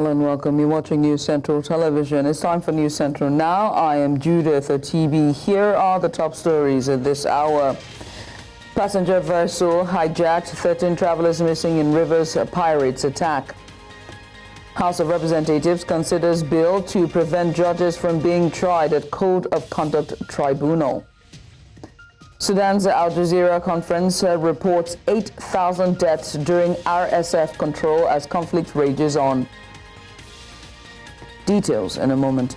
Hello and welcome. You're watching News Central Television. It's time for News Central now. I am Judith Otibi. Here are the top stories at this hour. Passenger vessel hijacked, 13 travelers missing in Rivers pirates attack. House of Representatives considers bill to prevent judges from being tried at Code of Conduct Tribunal. Sudan's Al Jazeera conference reports 8,000 deaths during RSF control as conflict rages on. Details in a moment.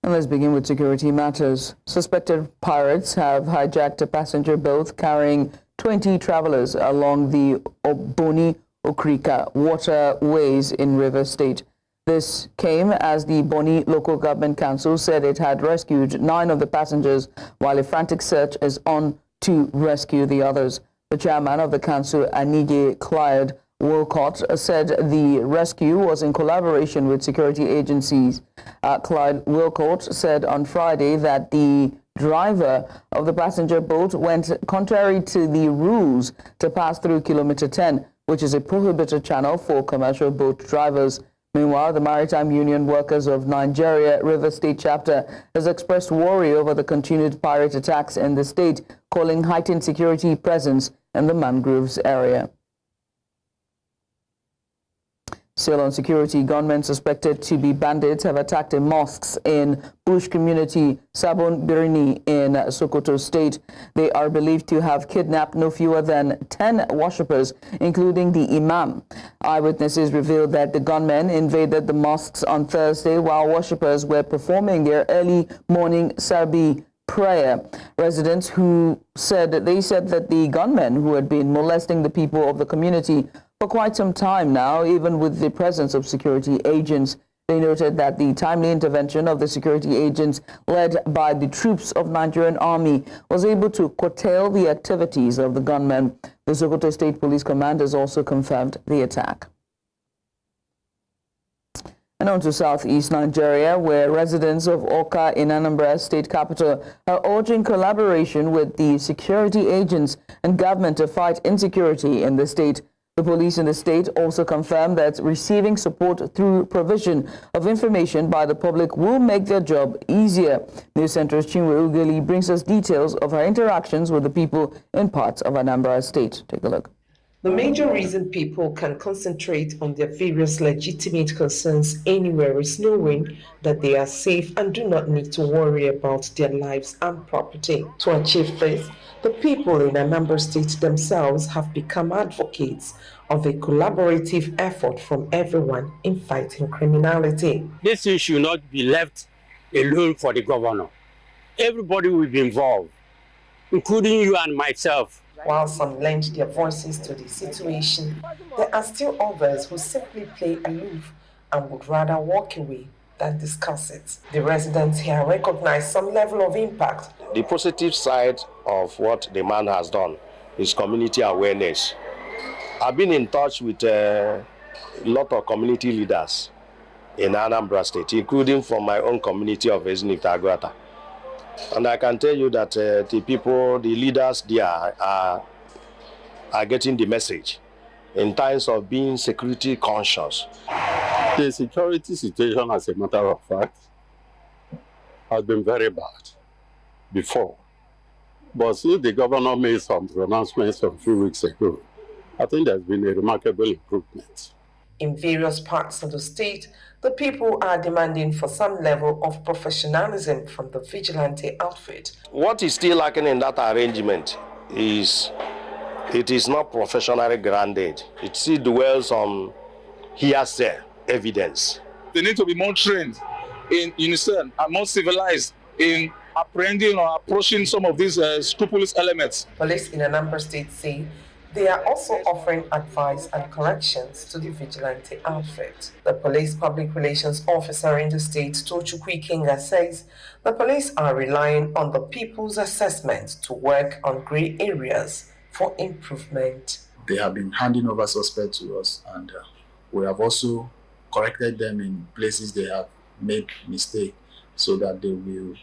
And let's begin with security matters. Suspected pirates have hijacked a passenger boat carrying 20 travelers along the Boni-Okrika waterways in Rivers State. This came as the Boni Local Government Council said it had rescued 9 of the passengers, while a frantic search is on to rescue the others. The chairman of the council, Anige Clyde Wilcott, said the rescue was in collaboration with security agencies. Clyde Wilcott said on Friday that the driver of the passenger boat went contrary to the rules to pass through Kilometer 10, which is a prohibited channel for commercial boat drivers. Meanwhile, the Maritime Union Workers of Nigeria River State Chapter has expressed worry over the continued pirate attacks in the state, calling heightened security presence in the mangroves area. Still on security, gunmen suspected to be bandits have attacked a mosque in Bushe community, Sabon Birni in Sokoto State. They are believed to have kidnapped no fewer than 10 worshippers, including the Imam. Eyewitnesses revealed that the gunmen invaded the mosques on Thursday while worshippers were performing their early morning Subhi prayer. Residents who said that the gunmen, who had been molesting the people of the community for quite some time now, even with the presence of security agents. They noted that the timely intervention of the security agents led by the troops of Nigerian Army was able to curtail the activities of the gunmen. The Sokoto State Police Command has also confirmed the attack. And on to southeast Nigeria, where residents of Awka in Anambra state capital are urging collaboration with the security agents and government to fight insecurity in the state. The police in the state also confirmed that receiving support through provision of information by the public will make their job easier. News Center's Chinwe Ugeli brings us details of her interactions with the people in parts of Anambra state. Take a look. The major reason people can concentrate on their various legitimate concerns anywhere is knowing that they are safe and do not need to worry about their lives and property. To achieve this, the people in Anambra State themselves have become advocates of a collaborative effort from everyone in fighting criminality. This issue should not be left alone for the governor. Everybody will be involved, including you and myself. While some lend their voices to the situation, there are still others who simply play aloof and would rather walk away than discuss it. The residents here recognize some level of impact. The positive side of what the man has done is community awareness. I've been in touch with a lot of community leaders in Anambra State, including from my own community of Ezinifta. And I can tell you that the people, the leaders there are getting the message in times of being security conscious. The security situation, as a matter of fact, has been very bad before. But since the governor made some pronouncements a few weeks ago, I think there's been a remarkable improvement. In various parts of the state, the people are demanding for some level of professionalism from the vigilante outfit. What is still lacking in that arrangement is it is not professionally grounded. It still dwells on hearsay evidence. They need to be more trained in unison and more civilized in apprehending or approaching some of these scrupulous elements. Police in Anambra State say they are also offering advice and corrections to the vigilante outfit. The police public relations officer in the state, Tochukwu Ikenga, says the police are relying on the people's assessment to work on grey areas for improvement. They have been handing over suspects to us, and we have also corrected them in places they have made mistake, so that they will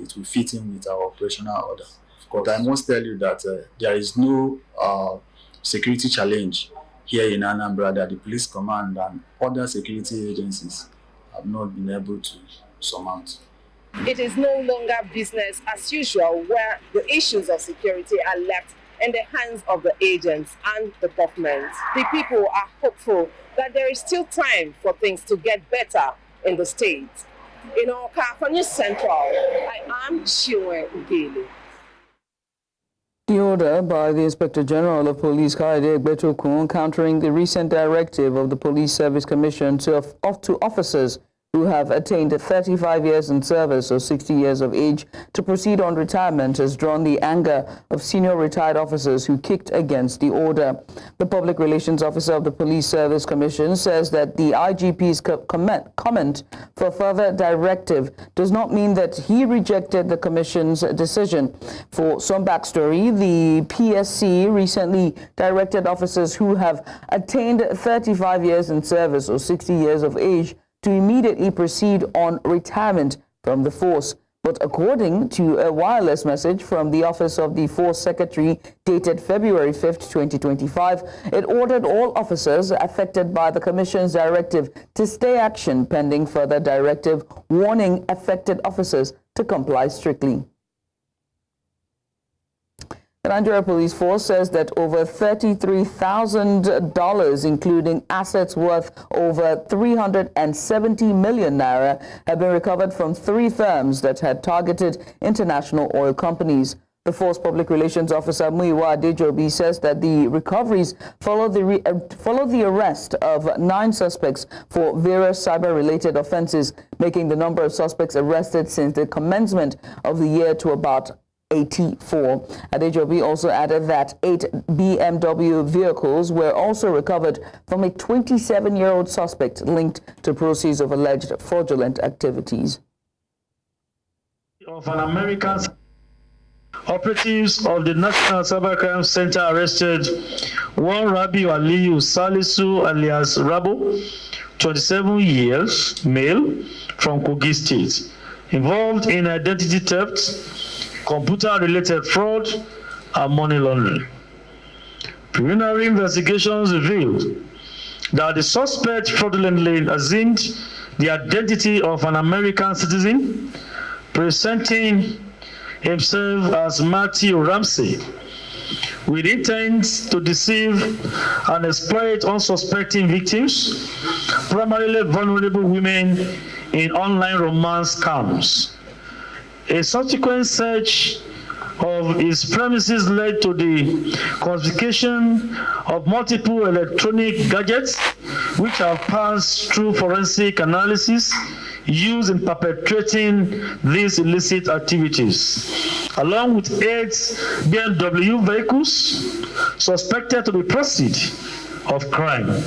it will fit in with our operational order. But I must tell you that there is no security challenge here in Anambra that the police command and other security agencies have not been able to surmount. It is no longer business as usual, where the issues of security are left in the hands of the agents and the government. The people are hopeful that there is still time for things to get better in the state. In Oka, for News Central, I am Shiwe Ugele. The order by the Inspector General of Police, Kaide Egbetokun, countering the recent directive of the Police Service Commission to officers who have attained 35 years in service or 60 years of age to proceed on retirement, has drawn the anger of senior retired officers who kicked against the order. The Public Relations Officer of the Police Service Commission says that the IGP's comment for further directive does not mean that he rejected the Commission's decision. For some backstory, the PSC recently directed officers who have attained 35 years in service or 60 years of age to immediately proceed on retirement from the force. But according to a wireless message from the Office of the Force Secretary dated February 5th, 2025, it ordered all officers affected by the Commission's directive to stay action pending further directive, warning affected officers to comply strictly. The Nigerian Police Force says that over $33,000, including assets worth over 370 million naira, have been recovered from 3 firms that had targeted international oil companies. The Force Public Relations Officer Muyiwa Adejobi says that the recoveries follow the arrest of 9 suspects for various cyber-related offenses, making the number of suspects arrested since the commencement of the year to about 84. Adejobi also added that 8 BMW vehicles were also recovered from a 27-year-old suspect linked to proceeds of alleged fraudulent activities. Of an American operatives of the National Cybercrime Center arrested one Rabiu Aliyu Salisu alias Rabo, 27 years, male, from Kogi State, involved in identity theft, computer-related fraud, and money laundering. Preliminary investigations revealed that the suspect fraudulently assumed the identity of an American citizen, presenting himself as Matthew Ramsey, with intent to deceive and exploit unsuspecting victims, primarily vulnerable women, in online romance scams. A subsequent search of his premises led to the confiscation of multiple electronic gadgets which have passed through forensic analysis used in perpetrating these illicit activities, along with 8 BMW vehicles suspected to be proceeds of crime.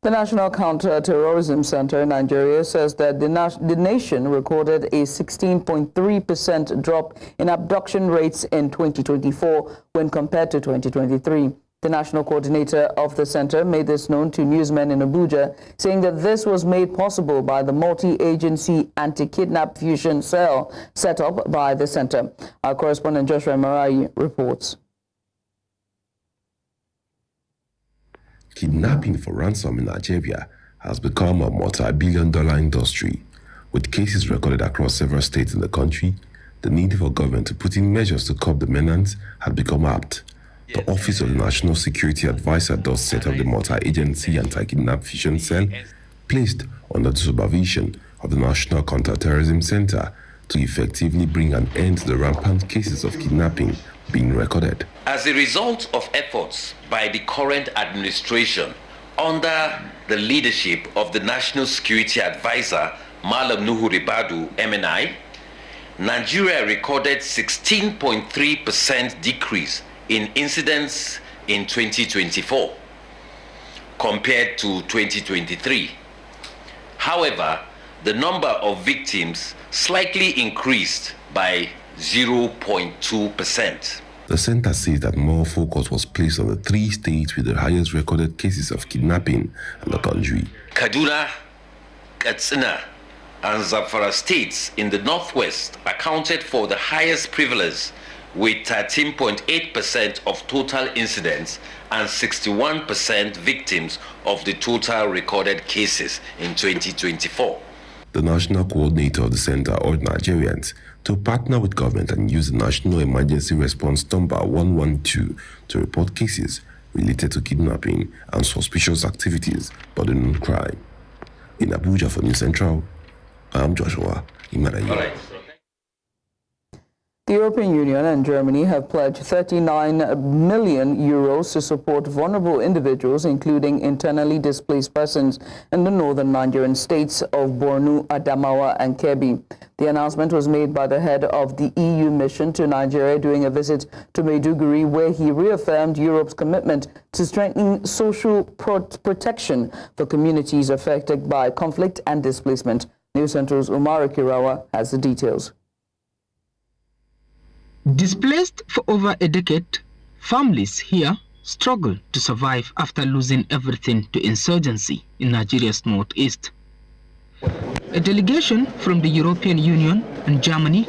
The National Counter-Terrorism Center in Nigeria says that the nation recorded a 16.3% drop in abduction rates in 2024 when compared to 2023. The national coordinator of the center made this known to newsmen in Abuja, saying that this was made possible by the multi-agency anti-kidnap fusion cell set up by the center. Our correspondent Joshua Marai reports. Kidnapping for ransom in Nigeria has become a multi-billion-dollar industry. With cases recorded across several states in the country, the need for government to put in measures to curb the menace has become apt. The Office of the National Security Advisor does set up the multi-agency anti-kidnap fusion cell, placed under the supervision of the National Counter-Terrorism Center, to effectively bring an end to the rampant cases of kidnapping being recorded. As a result of efforts by the current administration under the leadership of the National Security Advisor Malam Nuhu Ribadu MNI, Nigeria recorded 16.3% decrease in incidents in 2024 compared to 2023. However, the number of victims slightly increased by 0.2%. The center says that more focus was placed on the 3 states with the highest recorded cases of kidnapping in the country. Kaduna, Katsina, and Zamfara states in the northwest accounted for the highest prevalence with 13.8% of total incidents and 61% victims of the total recorded cases in 2024. The national coordinator of the center urged Nigerians to partner with government and use the National Emergency Response Number 112 to report cases related to kidnapping and suspicious activities bordering on crime. In Abuja for News Central, I am Joshua Imarayi. The European Union and Germany have pledged 39 million euros to support vulnerable individuals, including internally displaced persons in the northern Nigerian states of Borno, Adamawa, and Kebbi. The announcement was made by the head of the EU mission to Nigeria during a visit to Maiduguri, where he reaffirmed Europe's commitment to strengthening social protection for communities affected by conflict and displacement. News Central's Umar Kirawa has the details. Displaced for over a decade, families here struggle to survive after losing everything to insurgency in Nigeria's northeast. A delegation from the European Union and Germany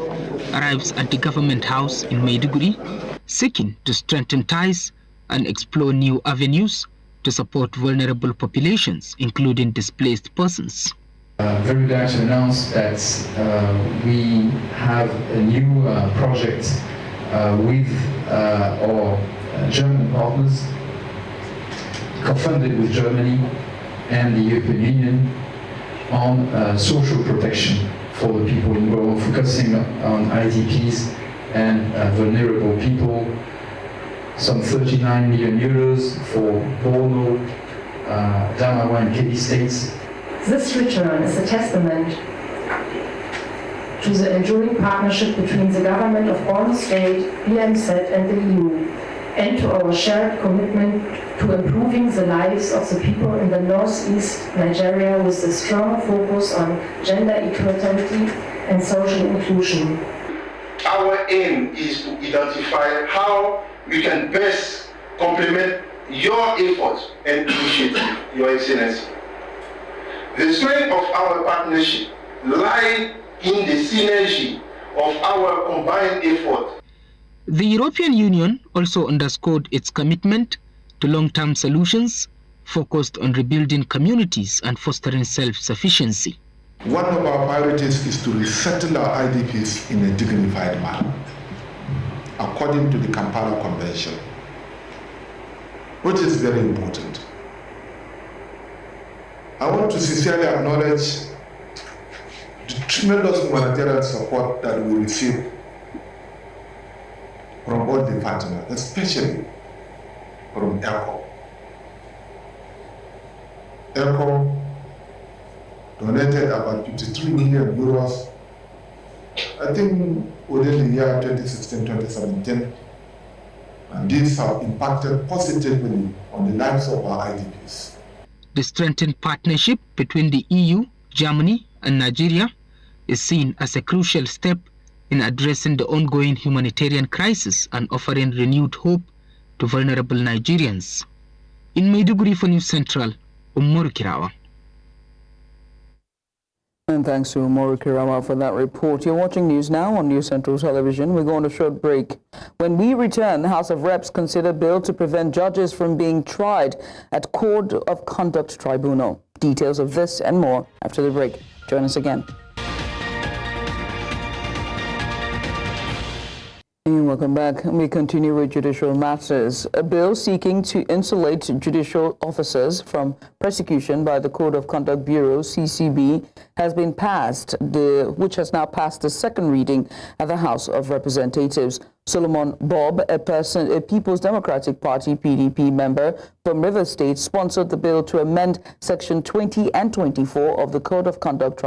arrives at the government house in Maiduguri, seeking to strengthen ties and explore new avenues to support vulnerable populations, including displaced persons. Very glad to announce that we have a new project with our German partners, co-funded with Germany and the European Union on social protection for the people in Borno, focusing on IDPs and vulnerable people. Some 39 million euros for Borno, Adamawa and Kebbi states. This return is a testament to the enduring partnership between the government of Borno State, BMZ and the EU, and to our shared commitment to improving the lives of the people in the northeast Nigeria with a strong focus on gender equality and social inclusion. Our aim is to identify how we can best complement your efforts and initiative, Your Excellency. The strength of our partnership lies in the synergy of our combined effort. The European Union also underscored its commitment to long-term solutions focused on rebuilding communities and fostering self-sufficiency. One of our priorities is to resettle our IDPs in a dignified manner, according to the Kampala Convention, which is very important. I want to sincerely acknowledge the tremendous humanitarian support that we receive from all the partners, especially from ECHO. ECHO donated about 53 million euros, I think within the year 2016-2017, and these have impacted positively on the lives of our IDPs. The strengthened partnership between the EU, Germany, and Nigeria is seen as a crucial step in addressing the ongoing humanitarian crisis and offering renewed hope to vulnerable Nigerians. In Maiduguri for News Central, Umaru Kirawa. And thanks to Umaru Kirawa for that report. You're watching News Now on News Central Television. We're going on a short break. When we return, the House of Reps consider bill to prevent judges from being tried at Code of Conduct Tribunal. Details of this and more after the break. Join us again. And welcome back. We continue with judicial matters. A bill seeking to insulate judicial officers from prosecution by the Code of Conduct Bureau, CCB, has been passed, which has now passed the second reading at the House of Representatives. Solomon Bob, a People's Democratic Party PDP member from Rivers State, sponsored the bill to amend Section 20 and 24 of the Code of Conduct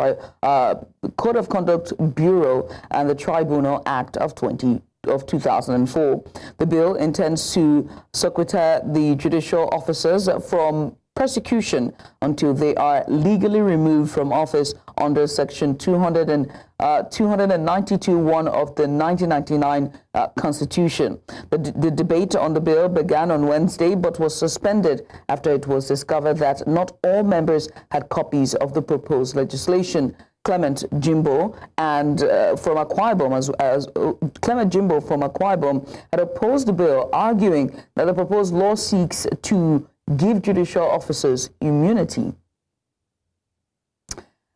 Bureau and the Tribunal Act of 2004. The bill intends to sequester the judicial officers from prosecution until they are legally removed from office under Section 292(1) of the 1999 Constitution. The debate on the bill began on Wednesday but was suspended after it was discovered that not all members had copies of the proposed legislation. Clement Jimbo and from Akwa Ibom, Clement Jimbo from Akwa Ibom had opposed the bill, arguing that the proposed law seeks to give judicial officers immunity.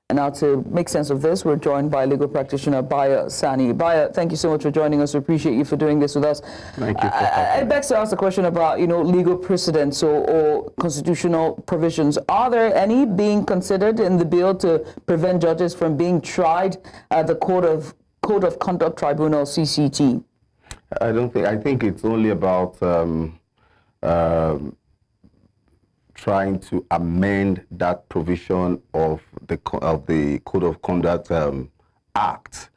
And now to make sense of this, we're joined by legal practitioner Baya Sani. Baya, thank you so much for joining us. We appreciate you for doing this with us. Thank you. I beg to ask the question about, legal precedents or constitutional provisions. Are there any being considered in the bill to prevent judges from being tried at the Code of Conduct Tribunal, CCT? I think it's only about trying to amend that provision of the Code of Conduct Act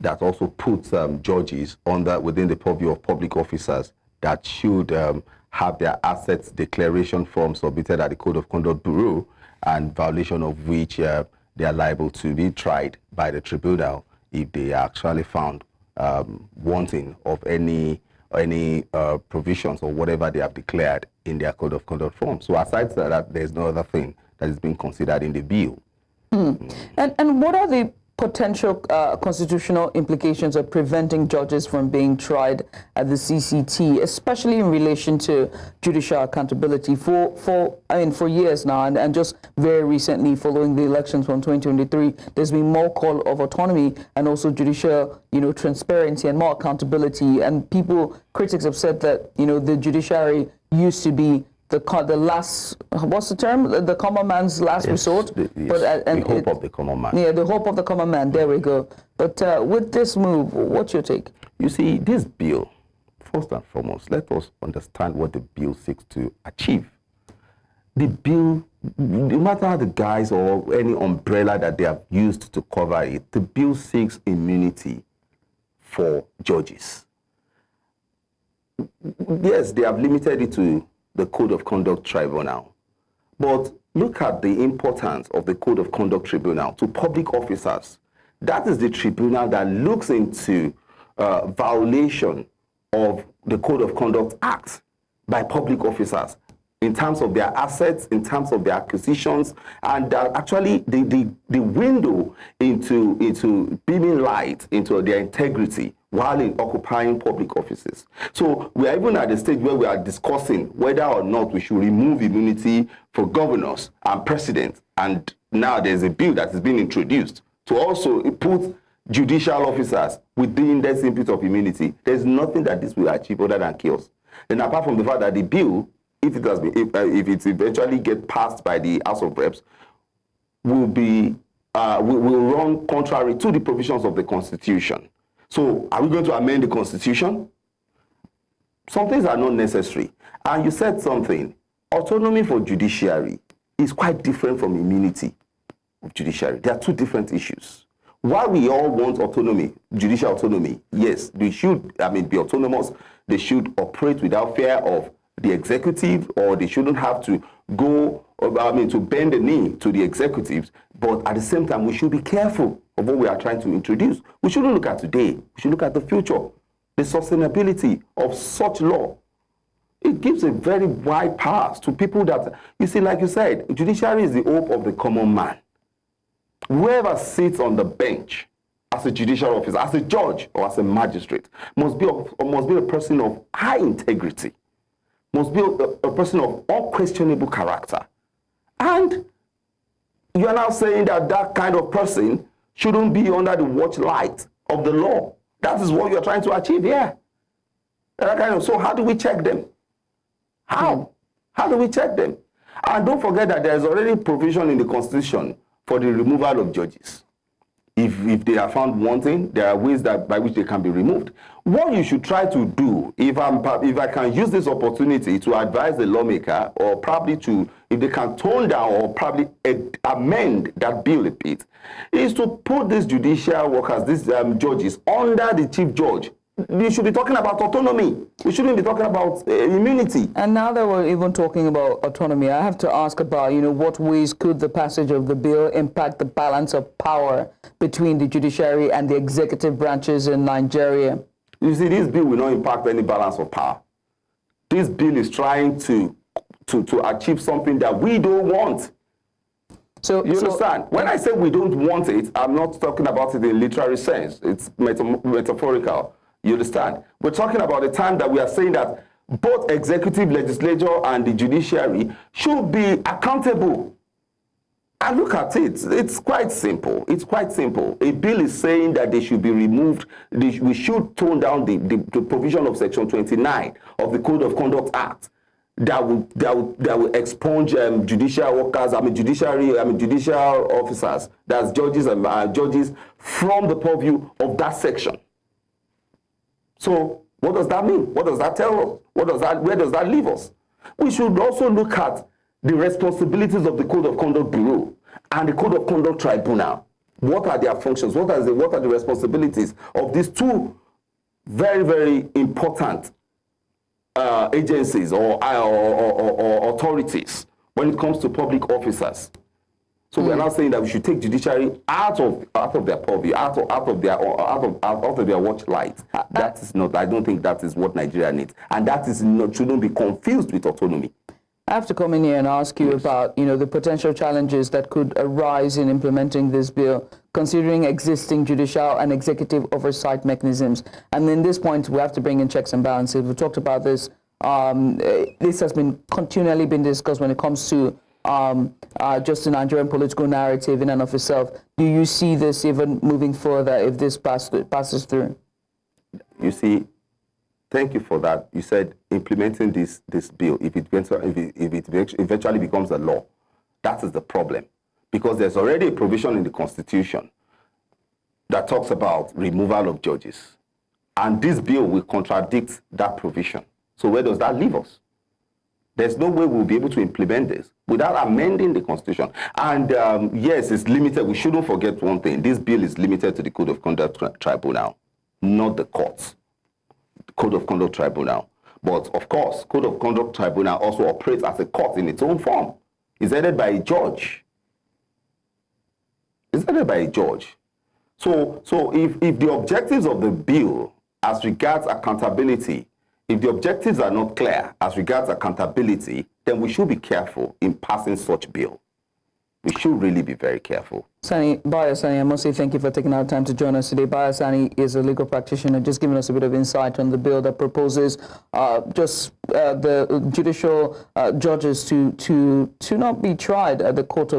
that also puts judges within the purview of public officers that should have their assets declaration form submitted at the Code of Conduct Bureau, and violation of which they are liable to be tried by the tribunal if they are actually found wanting of any provisions or whatever they have declared in their Code of Conduct form. So aside from that, there's no other thing that is being considered in the bill. And what are the potential constitutional implications of preventing judges from being tried at the CCT, especially in relation to judicial accountability? For years now, and just very recently, following the elections from 2023, there's been more call of autonomy and also judicial, transparency and more accountability. And critics have said that, the judiciary used to be the last, what's the term? The common man's last resort. The hope of the common man. Yeah, the hope of the common man. There we go. But with this move, what's your take? You see, this bill, first and foremost, let us understand what the bill seeks to achieve. The bill, no matter the guise or any umbrella that they have used to cover it, the bill seeks immunity for judges. Yes, they have limited it to the Code of Conduct Tribunal. But look at the importance of the Code of Conduct Tribunal to public officers. That is the tribunal that looks into violation of the Code of Conduct Act by public officers in terms of their assets, in terms of their acquisitions, and actually the window into beaming light into their integrity while in occupying public offices. So we are even at the stage where we are discussing whether or not we should remove immunity for governors and presidents. And now there's a bill that is being introduced to also put judicial officers within that impute of immunity. There's nothing that this will achieve other than chaos. And apart from the fact that the bill, if it eventually gets passed by the House of Reps, will run contrary to the provisions of the Constitution. So are we going to amend the Constitution? Some things are not necessary. And you said something. Autonomy for judiciary is quite different from immunity of judiciary. They are two different issues. While we all want autonomy, judicial autonomy, yes, they should, be autonomous. They should operate without fear of the executive, or they shouldn't have to go, to bend the knee to the executives. But at the same time, we should be careful of what we are trying to introduce. We shouldn't look at today. We should look at the future, the sustainability of such law. It gives a very wide path to people that, you see, like you said, judiciary is the hope of the common man. Whoever sits on the bench as a judicial officer, as a judge or as a magistrate, must be a person of high integrity, must be a person of unquestionable character. And you are now saying that that kind of person shouldn't be under the watchlight of the law. That is what you're trying to achieve here. So how do we check them? How? How do we check them? And don't forget that there's already provision in the Constitution for the removal of judges. If they are found wanting, there are ways by which they can be removed. What you should try to do, if I can use this opportunity to advise the lawmaker, or probably if they can tone down or probably amend that bill a bit, is to put these judicial workers, these judges, under the chief judge. We should be talking about autonomy. We shouldn't be talking about immunity. And now that we're even talking about autonomy, I have to ask about, what ways could the passage of the bill impact the balance of power between the judiciary and the executive branches in Nigeria? You see, this bill will not impact any balance of power. This bill is trying to achieve something that we don't want. So you understand? When I say we don't want it, I'm not talking about it in literary sense. It's metaphorical. You understand? We're talking about the time that we are saying that both executive, legislature, and the judiciary should be accountable. And look at it. It's quite simple. It's quite simple. A bill is saying that they should be removed. We should tone down the provision of Section 29 of the Code of Conduct Act that will expunge judicial workers, judicial officers, that's judges and judges, from the purview of that section. So what does that mean? What does that tell us? Where does that leave us? We should also look at the responsibilities of the Code of Conduct Bureau and the Code of Conduct Tribunal. What are their functions? What are the responsibilities of these two very, very important agencies or authorities when it comes to public officers? So we are now saying that we should take judiciary out of their purview, out of their watch light. That is not. I don't think that is what Nigeria needs, and that is not, shouldn't be confused with autonomy. I have to come in here and ask you about, the potential challenges that could arise in implementing this bill, considering existing judicial and executive oversight mechanisms. And in this point, we have to bring in checks and balances. We talked about this. This has been continually been discussed when it comes to just the Nigerian political narrative in and of itself. Do you see this even moving further if this passes through? You see, thank you for that. You said implementing this bill, if it eventually becomes a law, that is the problem. Because there's already a provision in the Constitution that talks about removal of judges. And this bill will contradict that provision. So where does that leave us? There's no way we'll be able to implement this without amending the Constitution. And yes, it's limited. We shouldn't forget one thing. This bill is limited to the Code of Conduct Tribunal, not the courts. Code of Conduct Tribunal. But of course, Code of Conduct Tribunal also operates as a court in its own form. It's headed by a judge. It's headed by a judge. So if the objectives of the bill as regards accountability, if the objectives are not clear as regards accountability, then we should be careful in passing such bill. We should really be very careful. Bayo Sani, I must say thank you for taking out time to join us today. Bayo Sani is a legal practitioner, just giving us a bit of insight on the bill that proposes the judicial judges to not be tried at the Code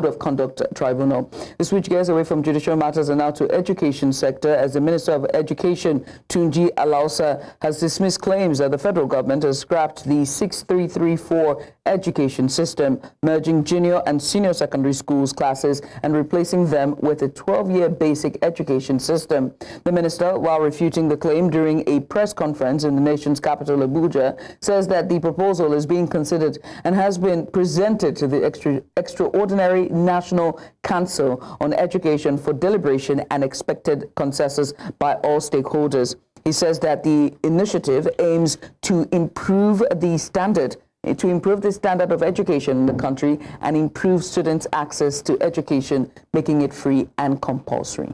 of Conduct Tribunal. We switch gears away from judicial matters and now to education sector, as the Minister of Education, Tunji Alausa, has dismissed claims that the federal government has scrapped the 6334 education system, merging junior and senior secondary schools classes and replacing them with a 12-year basic education system. The minister, while refuting the claim during a press conference in the nation's capital, Abuja, says that the proposal is being considered and has been presented to the extraordinary National Council on Education for deliberation and expected consensus by all stakeholders. He says that the initiative aims to improve the standard of education in the country and improve students' access to education, making it free and compulsory.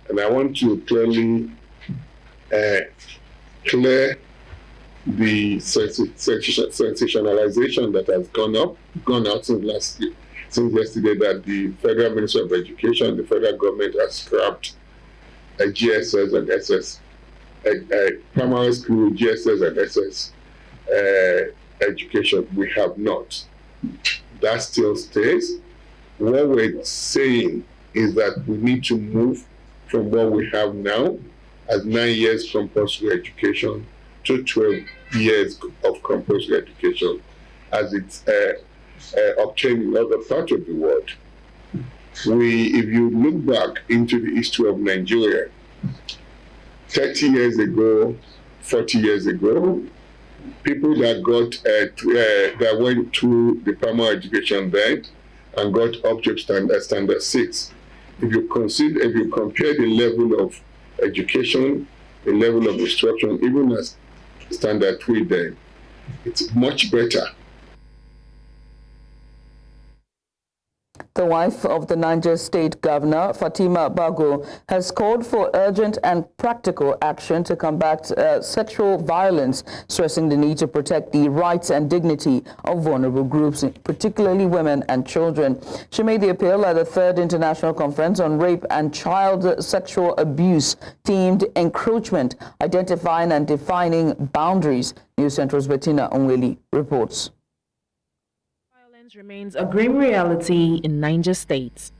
And I want to clearly clear the sensationalization that has gone out since yesterday, that the Federal Ministry of Education, the federal government, has scrapped GSS and SS, primary school GSS and SS education. We have not. That still stays. What we're saying is that we need to move from what we have now as 9 years compulsory education to 12 years of compulsory education as it's obtained in other parts of the world. If you look back into the history of Nigeria, 30 years ago, 40 years ago, people that that went through the primary education then and got up to standard 6, if you compare the level of education, the level of instruction, even as standard 3 then, it's much better. The wife of the Niger State Governor, Fatima Bago, has called for urgent and practical action to combat sexual violence, stressing the need to protect the rights and dignity of vulnerable groups, particularly women and children. She made the appeal at the 3rd International Conference on Rape and Child Sexual Abuse, themed Encroachment, Identifying and Defining Boundaries. News Central's Bettina Onweli reports. Remains a grim reality in Niger State.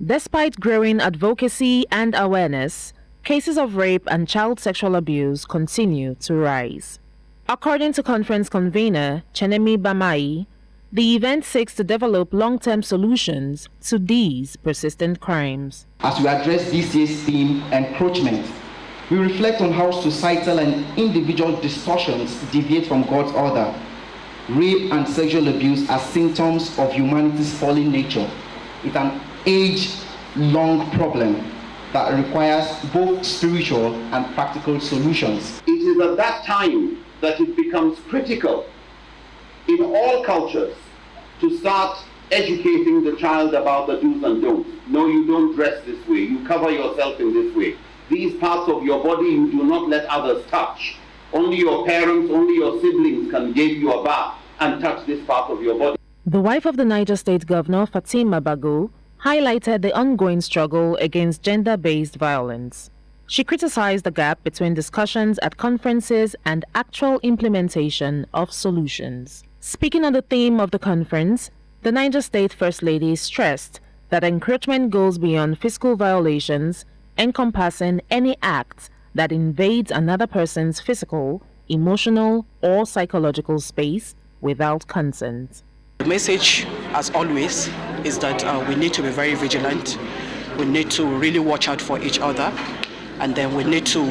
Despite growing advocacy and awareness, cases of rape and child sexual abuse continue to rise. According to conference convener Chenemi Bamai, the event seeks to develop long-term solutions to these persistent crimes. As we address this year's theme, encroachment, we reflect on how societal and individual distortions deviate from God's order. Rape and sexual abuse are symptoms of humanity's fallen nature. It's an age-long problem that requires both spiritual and practical solutions. It is at that time that it becomes critical in all cultures to start educating the child about the do's and don'ts. No, you don't dress this way. You cover yourself in this way. These parts of your body you do not let others touch. Only your parents, only your siblings can give you a bath and touch this part of your body. The wife of the Niger State Governor, Fatima Bago, highlighted the ongoing struggle against gender-based violence. She criticized the gap between discussions at conferences and actual implementation of solutions. Speaking on the theme of the conference, the Niger State First Lady stressed that encroachment goes beyond physical violations, encompassing any act that invades another person's physical, emotional, or psychological space without consent. The message, as always, is that we need to be very vigilant. We need to really watch out for each other, and then we need to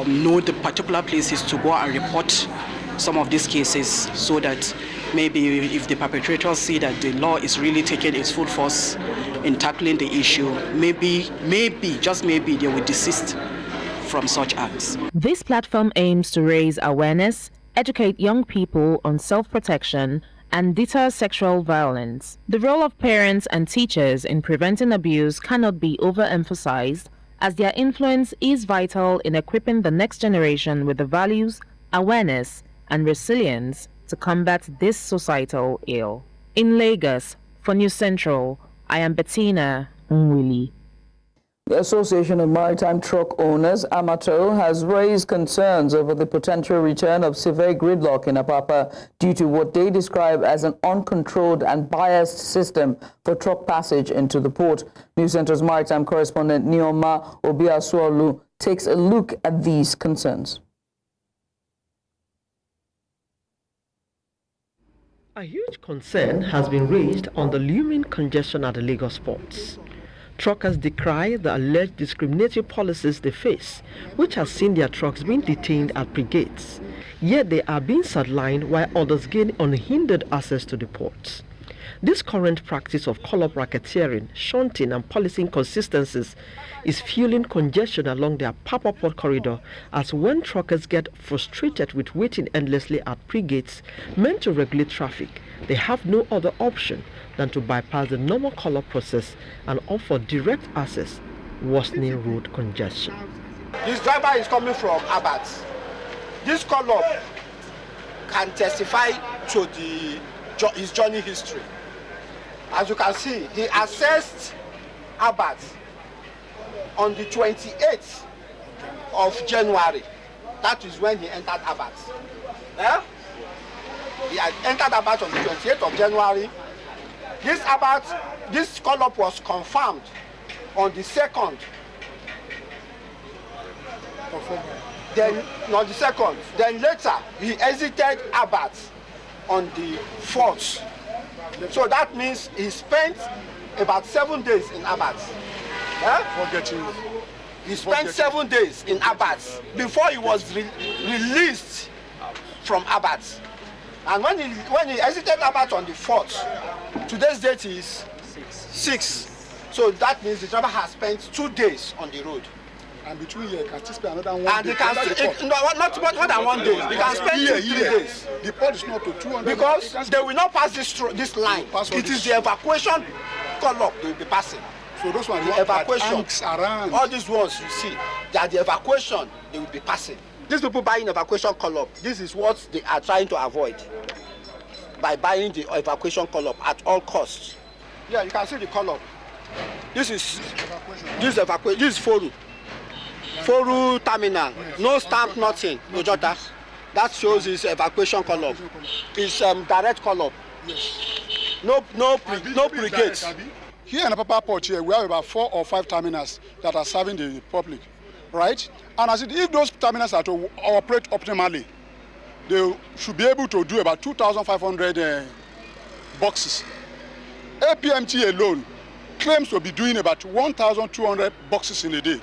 know the particular places to go and report some of these cases, so that maybe if the perpetrators see that the law is really taking its full force in tackling the issue, maybe, just maybe, they will desist from such acts. This platform aims to raise awareness, educate young people on self-protection, and deter sexual violence. The role of parents and teachers in preventing abuse cannot be overemphasized, as their influence is vital in equipping the next generation with the values, awareness, and resilience to combat this societal ill. In Lagos, for News Central, I am Bettina Nwili. The Association of Maritime Truck Owners, AMATO, has raised concerns over the potential return of severe gridlock in Apapa due to what they describe as an uncontrolled and biased system for truck passage into the port. News Center's maritime correspondent Nioma Obiasuolu takes a look at these concerns. A huge concern has been raised on the looming congestion at the Lagos ports. Truckers decry the alleged discriminatory policies they face, which has seen their trucks being detained at pre-gates. Yet they are being sidelined while others gain unhindered access to the ports. This current practice of call-up racketeering, shunting and policy inconsistencies is fueling congestion along the Apapa port corridor, as when truckers get frustrated with waiting endlessly at pre-gates meant to regulate traffic, they have no other option than to bypass the normal call-up process and offer direct access, worsening road congestion. This driver is coming from Abat. This call-up can testify to his journey history. As you can see, he accessed Abat on the 28th of January. That is when he entered Abat. He had entered Abat on the 28th of January. This call-up was confirmed on the 2nd. Then, not the 2nd. Then later, he exited Abat on the 4th. So that means he spent about 7 days in Abat. He spent 7 days in Abat before he was released from Abat. And when he exited Abat on the 4th, today's date is 6. So that means the driver has spent 2 days on the road. And between here, he can still spend another 1 day. And he can not more than 1 day. He can spend 3 days. The port is not to 200. Because they will not pass this line. It is the evacuation column they will be passing. So those ones, the evacuation, around. all these ones you see, they are the evacuation they will be passing. These people buying evacuation column, this is what they are trying to avoid by buying the evacuation column at all costs. Yeah, you can see the column. This is evacuation. This is Foru terminal. Yes. No stamp, nothing. No jota. That shows his evacuation column. It's direct column. Yes. No brigades. Here in Apapa port here, we have about 4 or 5 terminals that are serving the public, right? And I said, if those terminals are to operate optimally, they should be able to do about 2,500 boxes. APMT alone claims to be doing about 1,200 boxes in a day.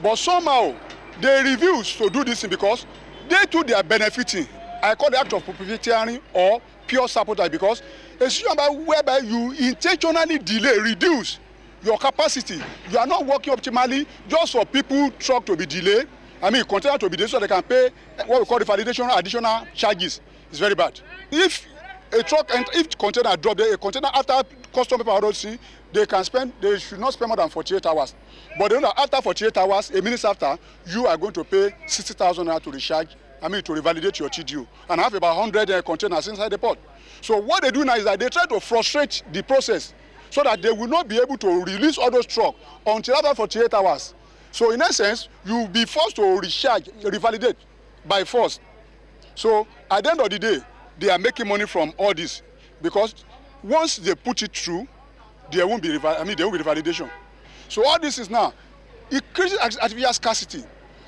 But somehow, they refuse to do this because they too they are benefiting. I call the act of proprietary or pure sabotage because a situation whereby you intentionally delay, reduce your capacity. You are not working optimally just for people truck to be delayed. I mean, container to be delayed so they can pay what we call the validation additional charges. It's very bad. If a truck and if container drop there, a container after custom paper ROC, they should not spend more than 48 hours. But they know that after 48 hours, a minute after, you are going to pay 60,000 naira to recharge, to revalidate your TDO, and have about 100 containers inside the port. So what they do now is that they try to frustrate the process so that they will not be able to release all those trucks until after 48 hours. So in essence, you will be forced to recharge, revalidate by force. So at the end of the day, they are making money from all this because once they put it through, there won't be revalidation. So all this is now, it creates artificial scarcity.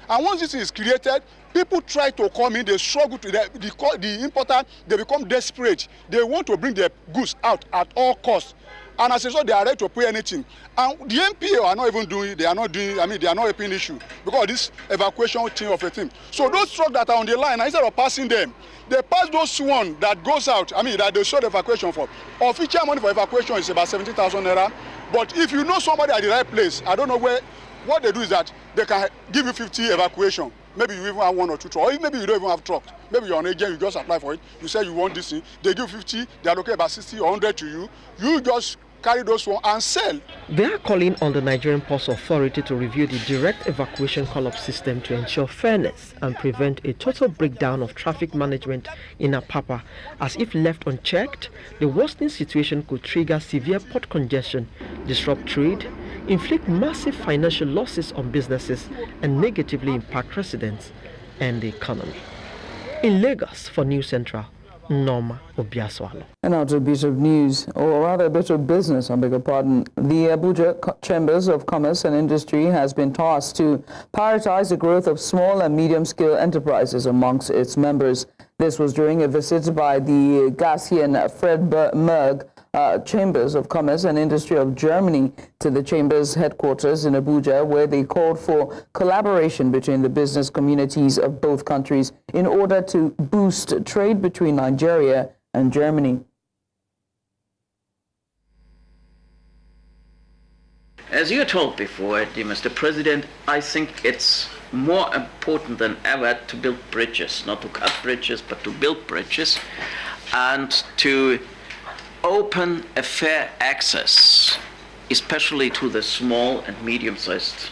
And once this is created, people try to come in, they struggle to the importer, they become desperate. They want to bring their goods out at all costs. And as a result, they are ready to pay anything. And the MPA are not even doing, they are not helping issue because of this evacuation thing of a thing. So those trucks that are on the line, instead of passing them, they pass those one that goes out, that they sold evacuation for. Official money for evacuation is about 70,000 naira. But if you know somebody at the right place, I don't know where, what they do is that they can give you 50 evacuation. Maybe you even have 1 or 2 trucks, or maybe you don't even have trucks. Maybe you're an agent, you just apply for it. You say you want this thing, they give 50, they allocate about 60 or 100 to you. You just carry those one and sell. They are calling on the Nigerian Ports Authority to review the direct evacuation call-up system to ensure fairness and prevent a total breakdown of traffic management in Apapa, as if left unchecked, the worsening situation could trigger severe port congestion, disrupt trade, inflict massive financial losses on businesses, and negatively impact residents and the economy. In Lagos for News Central, Norma Obiaswalo. And now to a bit of news, or rather a bit of business, I beg your pardon. The Abuja Chambers of Commerce and Industry has been tasked to prioritize the growth of small and medium-scale enterprises amongst its members. This was during a visit by the Gassian Fred Merg Chambers of Commerce and Industry of Germany to the Chambers headquarters in Abuja, where they called for collaboration between the business communities of both countries in order to boost trade between Nigeria and Germany. As you told before, dear Mr. President, I think it's more important than ever to build bridges, not to cut bridges, but to build bridges, and to open a fair access, especially to the small and medium-sized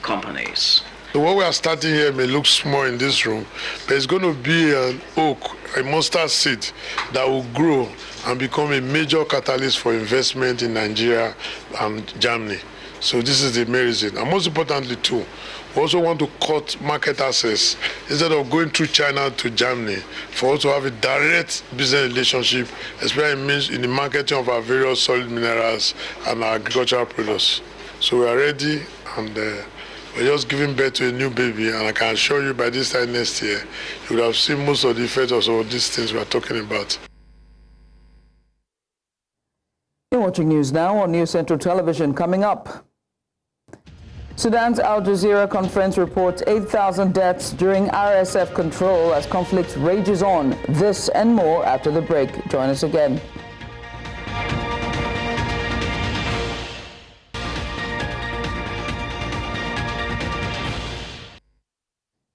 companies. The what we are starting here may look small in this room, but it's going to be an oak, a mustard seed that will grow and become a major catalyst for investment in Nigeria and Germany. So this is the main reason. And most importantly too, we also want to cut market access instead of going through China to Germany, for us to have a direct business relationship, especially in the marketing of our various solid minerals and our agricultural products. So we are ready, and we're just giving birth to a new baby, and I can assure you by this time next year, you will have seen most of the effects of some of these things we are talking about. You're watching news now on News Central Television. Coming up, Sudan's Al Jazeera conference reports 8,000 deaths during RSF control as conflict rages on. This and more after the break. Join us again.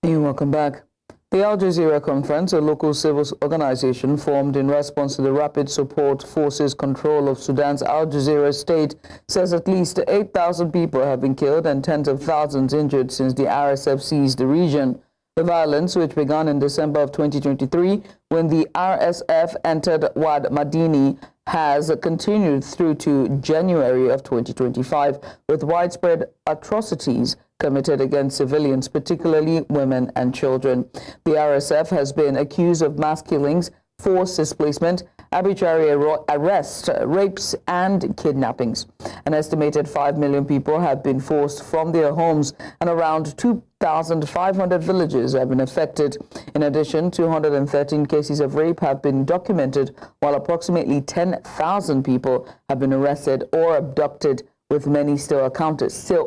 Welcome back. The Al Jazeera Conference, a local civil organization formed in response to the Rapid Support Forces control of Sudan's Al Jazeera state, says at least 8,000 people have been killed and tens of thousands injured since the RSF seized the region. The violence, which began in December of 2023 when the RSF entered Wad Madini, has continued through to January of 2025 with widespread atrocities committed against civilians, particularly women and children. The RSF has been accused of mass killings, forced displacement, arbitrary arrests, rapes, and kidnappings. An estimated 5 million people have been forced from their homes, and around 2,500 villages have been affected. In addition, 213 cases of rape have been documented, while approximately 10,000 people have been arrested or abducted, with many still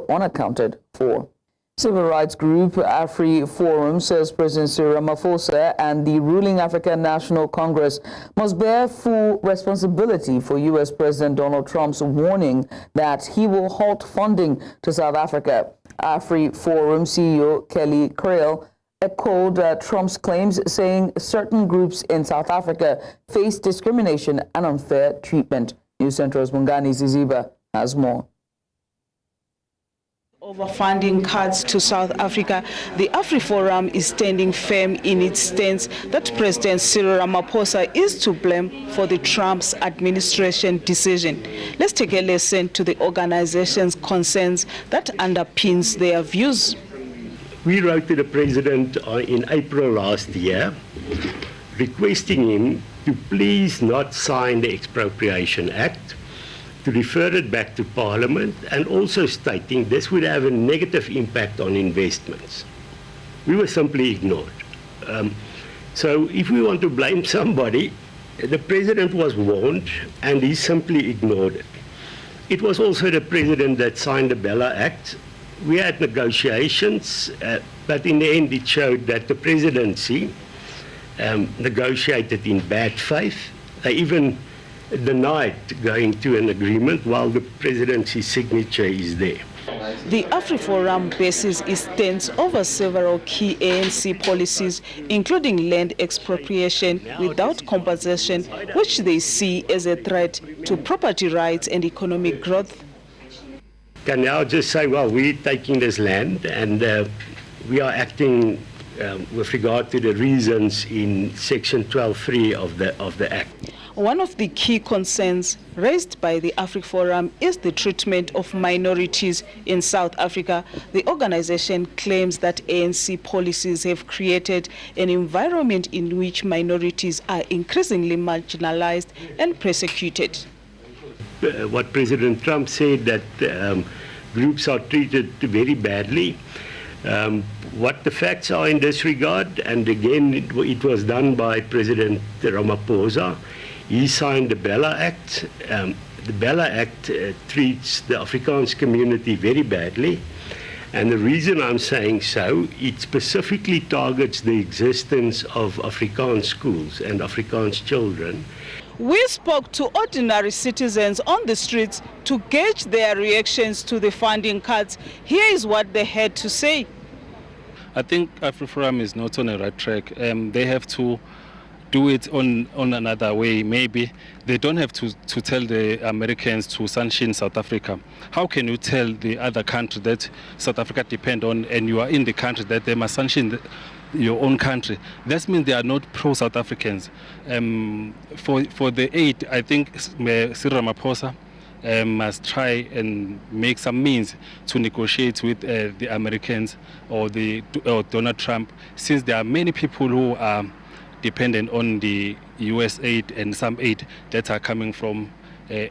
unaccounted for. Civil rights group Afri Forum says President Cyril Ramaphosa and the ruling African National Congress must bear full responsibility for U.S. President Donald Trump's warning that he will halt funding to South Africa. Afri Forum CEO Kelly Curtail echoed Trump's claims, saying certain groups in South Africa face discrimination and unfair treatment. News Central's Mungani Ziziba has more. Over funding cuts to South Africa, the AfriForum is standing firm in its stance that President Cyril Ramaphosa is to blame for the Trump's administration decision. Let's take a listen to the organization's concerns that underpins their views. We wrote to the President in April last year requesting him to please not sign the Expropriation Act, to refer it back to Parliament, and also stating this would have a negative impact on investments. We were simply ignored. So if we want to blame somebody, the President was warned and he simply ignored it. It was also the President that signed the Bella Act. We had negotiations, but in the end it showed that the presidency negotiated in bad faith. They even denied going to an agreement while the presidency's signature is there. The AfriForum bases its stance over several key ANC policies, including land expropriation without compensation, which they see as a threat to property rights and economic growth. Can now just say, well, we're taking this land and we are acting with regard to the reasons in Section 12.3 of the Act. One of the key concerns raised by the AfriForum is the treatment of minorities in South Africa. The organization claims that ANC policies have created an environment in which minorities are increasingly marginalized and persecuted. What President Trump said, that groups are treated very badly. What the facts are in this regard, and again it was done by President Ramaphosa. He signed the Bella Act. The Bella Act treats the Afrikaans community very badly. And the reason I'm saying so, it specifically targets the existence of Afrikaans schools and Afrikaans children. We spoke to ordinary citizens on the streets to gauge their reactions to the funding cuts. Here is what they had to say. I think AfriForum is not on the right track. They have to do it on another way. Maybe they don't have to tell the Americans to sanction South Africa. How can you tell the other country that South Africa depend on, and you are in the country, that they must sanction your own country? That means they are not pro-South Africans. For the aid, I think Cyril Ramaphosa must try and make some means to negotiate with the Americans or Donald Trump, since there are many people who are dependent on the U.S. aid and some aid that are coming from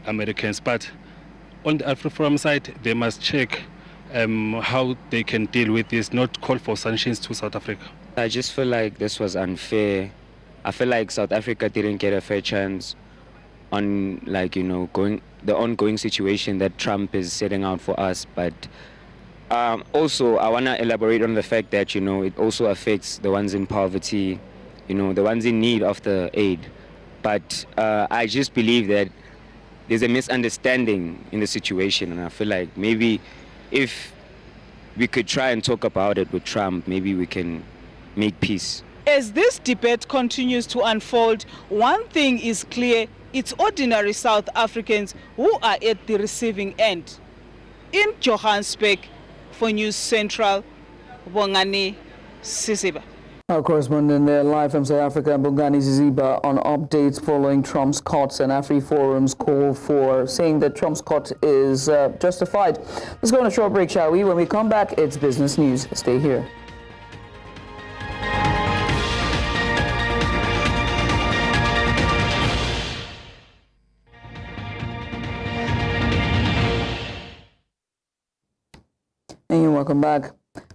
Americans. But on the AfriForum side, they must check how they can deal with this, not call for sanctions to South Africa. I just feel like this was unfair. I feel like South Africa didn't get a fair chance on, the ongoing situation that Trump is setting out for us. But also, I want to elaborate on the fact that, it also affects the ones in poverty, the ones in need of the aid. But I just believe that there's a misunderstanding in the situation, and I feel like maybe if we could try and talk about it with Trump, maybe we can make peace. As this debate continues to unfold, one thing is clear: it's ordinary South Africans who are at the receiving end. In Johannesburg, for News Central, Bongani Sisiba. Our correspondent there live from South Africa, Bongani Ziziba, on updates following Trump's court and AfriForum's call for saying that Trump's court is justified. Let's go on a short break, shall we? When we come back, it's business news. Stay here. And welcome back.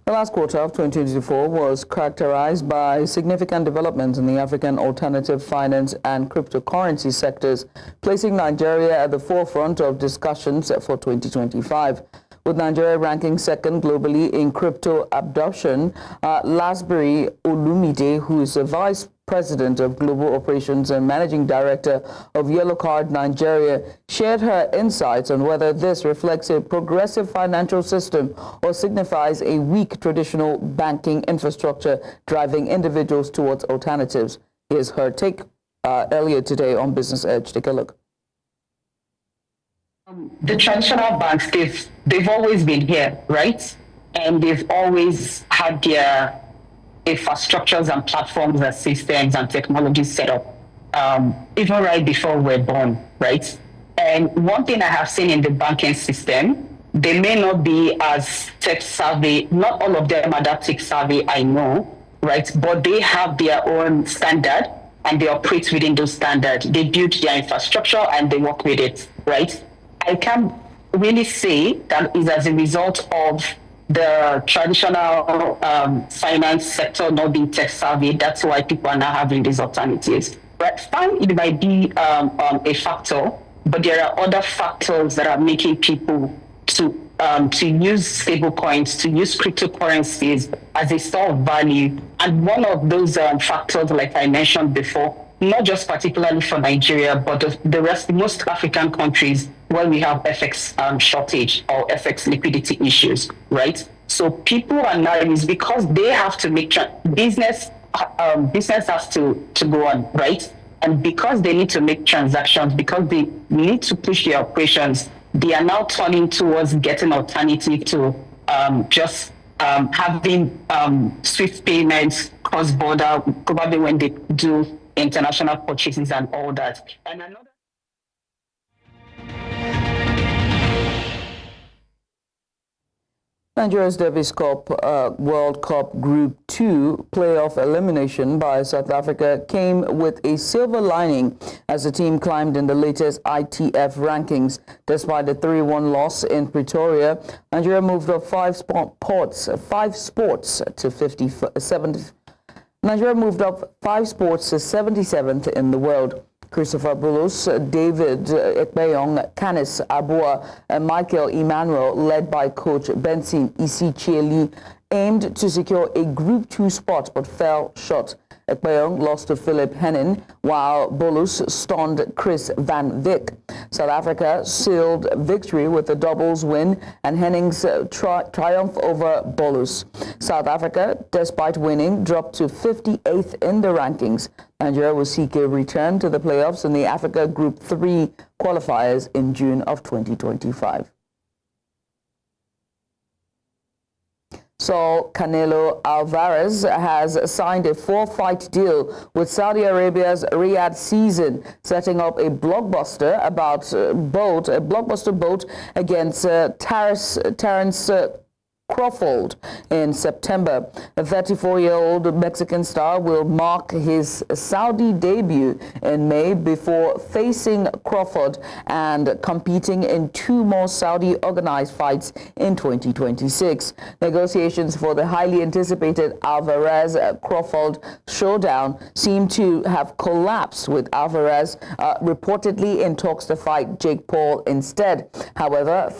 The last quarter of 2024 was characterized by significant developments in the African alternative finance and cryptocurrency sectors, placing Nigeria at the forefront of discussions for 2025. With Nigeria ranking second globally in crypto adoption, Lasbury Olumide, who is the Vice President of Global Operations and Managing Director of Yellow Card Nigeria, shared her insights on whether this reflects a progressive financial system or signifies a weak traditional banking infrastructure driving individuals towards alternatives. Here's her take earlier today on Business Edge. Take a look. The traditional banks, they've always been here, right? And they've always had their infrastructures and platforms and systems and technologies set up, even right before we're born, right? And one thing I have seen in the banking system, they may not be as tech savvy, not all of them are that tech savvy, I know, right? But they have their own standard and they operate within those standards. They build their infrastructure and they work with it, right? I can't really say that is as a result of the traditional finance sector not being tech savvy. That's why people are now having these alternatives. Right? Fine, it might be a factor, but there are other factors that are making people to use stable coins, to use cryptocurrencies as a store of value. And one of those factors, like I mentioned before, not just particularly for Nigeria, but the rest, most African countries where we have FX shortage or FX liquidity issues, right? So people are now, is because they have to make business has to go on, right? And because they need to make transactions, because they need to push their operations, they are now turning towards getting alternative to just having swift payments cross-border, probably when they do international purchases and all that. And another Nigeria's Davis Cup World Cup Group 2 playoff elimination by South Africa came with a silver lining as the team climbed in the latest ITF rankings. Despite the 3-1 loss in Pretoria, Nigeria moved up 5 sports to 57th. Nigeria moved up 5 sports to 77th in the world. Christopher Bulus, David Ekpeyong, Canis Abua, and Michael Emmanuel, led by coach Benson Isicheli, aimed to secure a Group 2 spot but fell short. Ekpeyong lost to Philip Hennin, while Bolus stunned Chris Van Vick. South Africa sealed victory with a doubles win and Henning's triumph over Bolus. South Africa, despite winning, dropped to 58th in the rankings. Nigeria will seek a return to the playoffs in the Africa Group 3 qualifiers in June of 2025. So Canelo Alvarez has signed a 4-fight deal with Saudi Arabia's Riyadh Season, setting up a blockbuster bout against Terence Crawford in September. The 34-year-old Mexican star will mark his Saudi debut in May before facing Crawford and competing in 2 more Saudi organized fights in 2026. Negotiations for the highly anticipated Alvarez-Crawford showdown seem to have collapsed, with Alvarez reportedly in talks to fight Jake Paul instead. However,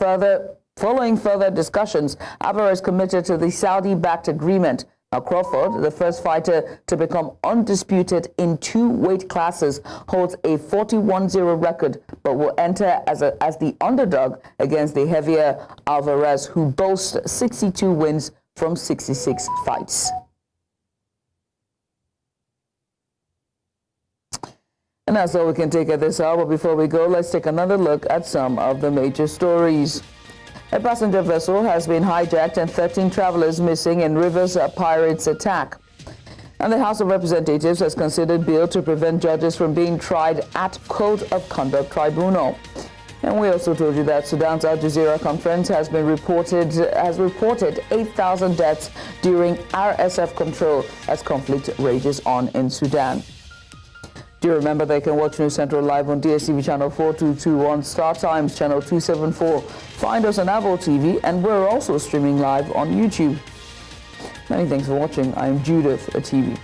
following further discussions, Alvarez committed to the Saudi-backed agreement. Now, Crawford, the first fighter to become undisputed in 2 weight classes, holds a 41-0 record, but will enter as the underdog against the heavier Alvarez, who boasts 62 wins from 66 fights. And that's all we can take at this hour. But before we go, let's take another look at some of the major stories. A passenger vessel has been hijacked and 13 travelers missing in Rivers pirates attack. And the House of Representatives has considered bill to prevent judges from being tried at Code of Conduct Tribunal. And we also told you that Sudan's Al Jazeera conference has reported 8,000 deaths during RSF control as conflict rages on in Sudan. Do you remember they can watch News Central live on DSTV channel 4221, Star Times channel 274. Find us on Apple TV, and we're also streaming live on YouTube. Many thanks for watching. I'm Judith at TV.